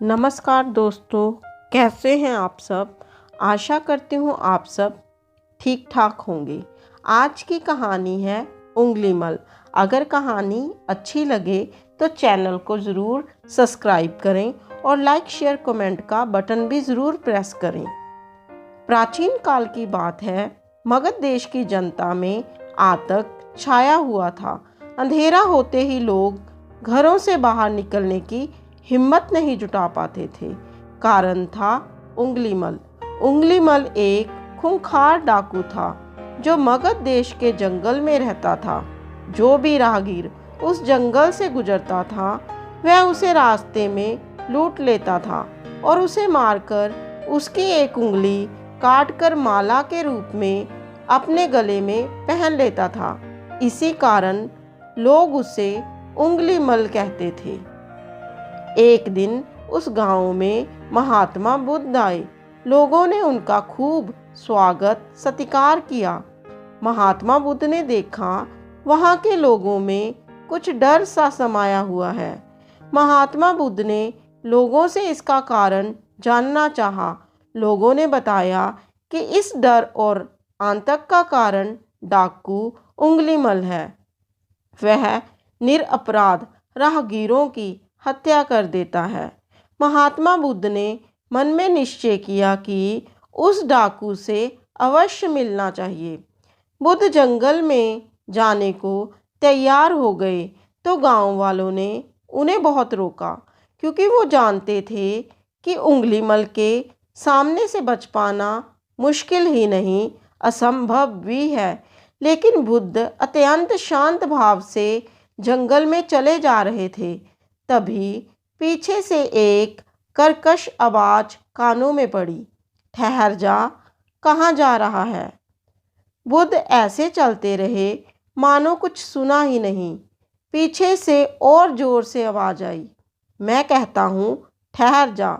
नमस्कार दोस्तों, कैसे हैं आप सब। आशा करती हूँ आप सब ठीक ठाक होंगे। आज की कहानी है उंगलीमल। अगर कहानी अच्छी लगे तो चैनल को ज़रूर सब्सक्राइब करें और लाइक शेयर कमेंट का बटन भी ज़रूर प्रेस करें। प्राचीन काल की बात है। मगध देश की जनता में आतंक छाया हुआ था। अंधेरा होते ही लोग घरों से बाहर निकलने की हिम्मत नहीं जुटा पाते थे। कारण था उंगलीमल। उंगलीमल एक खूंखार डाकू था जो मगध देश के जंगल में रहता था। जो भी राहगीर उस जंगल से गुजरता था वह उसे रास्ते में लूट लेता था और उसे मारकर उसकी एक उंगली काटकर माला के रूप में अपने गले में पहन लेता था। इसी कारण लोग उसे उंगलीमल कहते थे। एक दिन उस गांव में महात्मा बुद्ध आए। लोगों ने उनका खूब स्वागत सत्कार किया। महात्मा बुद्ध ने देखा वहां के लोगों में कुछ डर सा समाया हुआ है। महात्मा बुद्ध ने लोगों से इसका कारण जानना चाहा। लोगों ने बताया कि इस डर और आतंक का कारण डाकू उंगलीमल है। वह निरपराध राहगीरों की हत्या कर देता है। महात्मा बुद्ध ने मन में निश्चय किया कि उस डाकू से अवश्य मिलना चाहिए। बुद्ध जंगल में जाने को तैयार हो गए तो गांव वालों ने उन्हें बहुत रोका, क्योंकि वो जानते थे कि उंगलीमल के सामने से बच पाना मुश्किल ही नहीं, असंभव भी है। लेकिन बुद्ध अत्यंत शांत भाव से जंगल में चले जा रहे थे। तभी पीछे से एक कर्कश आवाज कानों में पड़ी, ठहर जा, कहाँ जा रहा है। बुद्ध ऐसे चलते रहे मानो कुछ सुना ही नहीं। पीछे से और जोर से आवाज आई, मैं कहता हूँ ठहर जा।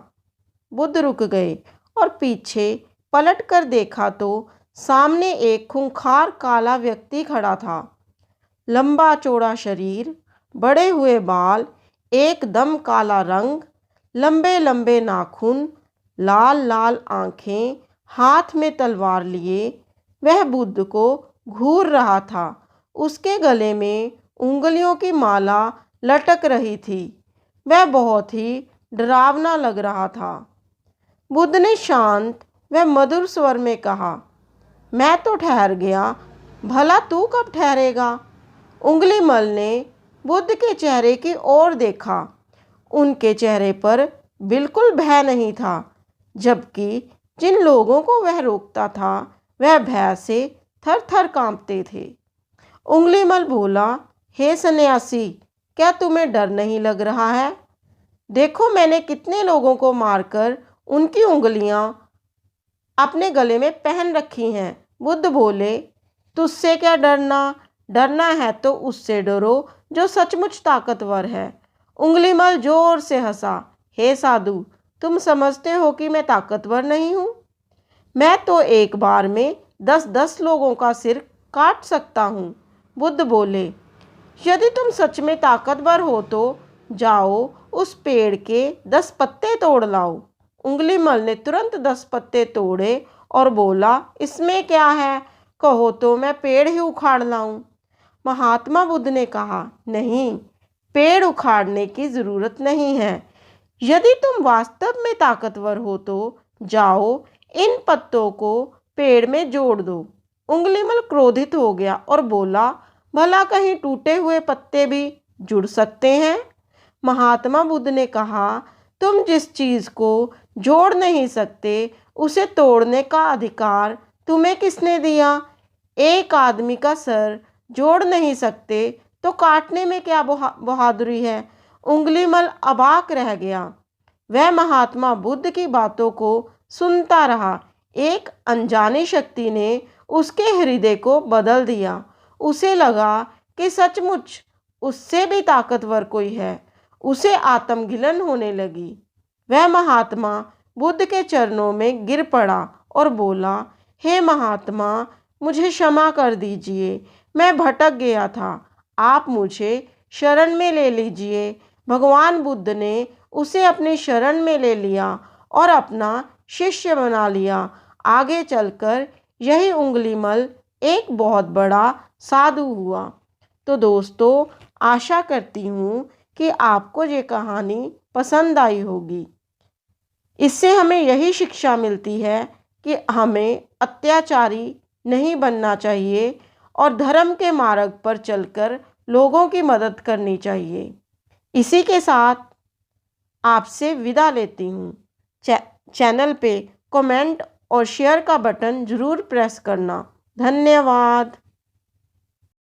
बुद्ध रुक गए और पीछे पलट कर देखा तो सामने एक खूंखार काला व्यक्ति खड़ा था। लंबा चौड़ा शरीर, बड़े हुए बाल, एकदम काला रंग, लंबे लंबे नाखून, लाल लाल आंखें, हाथ में तलवार लिए वह बुद्ध को घूर रहा था। उसके गले में उंगलियों की माला लटक रही थी। वह बहुत ही डरावना लग रहा था। बुद्ध ने शांत व मधुर स्वर में कहा, मैं तो ठहर गया, भला तू कब ठहरेगा। उंगलीमल ने बुद्ध के चेहरे की ओर देखा। उनके चेहरे पर बिल्कुल भय नहीं था, जबकि जिन लोगों को वह रोकता था वह भय से थर थर कांपते थे। उंगलीमल बोला, हे सन्यासी, क्या तुम्हें डर नहीं लग रहा है। देखो मैंने कितने लोगों को मारकर उनकी उंगलियां अपने गले में पहन रखी हैं। बुद्ध बोले, तुझसे क्या डरना, डरना है तो उससे डरो जो सचमुच ताकतवर है। उंगलीमल जोर से हंसा, हे साधु, तुम समझते हो कि मैं ताकतवर नहीं हूँ। मैं तो एक बार में 10-10 लोगों का सिर काट सकता हूँ। बुद्ध बोले, यदि तुम सच में ताकतवर हो तो जाओ उस पेड़ के 10 पत्ते तोड़ लाओ। उंगलीमल ने तुरंत 10 पत्ते तोड़े और बोला, इसमें क्या है, कहो तो मैं पेड़ ही उखाड़ लाऊं। महात्मा बुद्ध ने कहा, नहीं, पेड़ उखाड़ने की जरूरत नहीं है। यदि तुम वास्तव में ताकतवर हो तो जाओ इन पत्तों को पेड़ में जोड़ दो। उंगलीमल क्रोधित हो गया और बोला, भला कहीं टूटे हुए पत्ते भी जुड़ सकते हैं। महात्मा बुद्ध ने कहा, तुम जिस चीज को जोड़ नहीं सकते उसे तोड़ने का अधिकार तुम्हें किसने दिया। एक आदमी का सर जोड़ नहीं सकते तो काटने में क्या बहादुरी है। उंगलीमल अबाक रह गया। वह महात्मा बुद्ध की बातों को सुनता रहा। एक अनजानी शक्ति ने उसके हृदय को बदल दिया। उसे लगा कि सचमुच उससे भी ताकतवर कोई है। उसे आत्मघिलन होने लगी। वह महात्मा बुद्ध के चरणों में गिर पड़ा और बोला, हे महात्मा, मुझे क्षमा कर दीजिए, मैं भटक गया था, आप मुझे शरण में ले लीजिए। भगवान बुद्ध ने उसे अपने शरण में ले लिया और अपना शिष्य बना लिया। आगे चलकर यही उंगलीमल एक बहुत बड़ा साधु हुआ। तो दोस्तों, आशा करती हूँ कि आपको ये कहानी पसंद आई होगी। इससे हमें यही शिक्षा मिलती है कि हमें अत्याचारी नहीं बनना चाहिए और धर्म के मार्ग पर चलकर लोगों की मदद करनी चाहिए। इसी के साथ आपसे विदा लेती हूँ। चैनल पे कमेंट और शेयर का बटन ज़रूर प्रेस करना। धन्यवाद।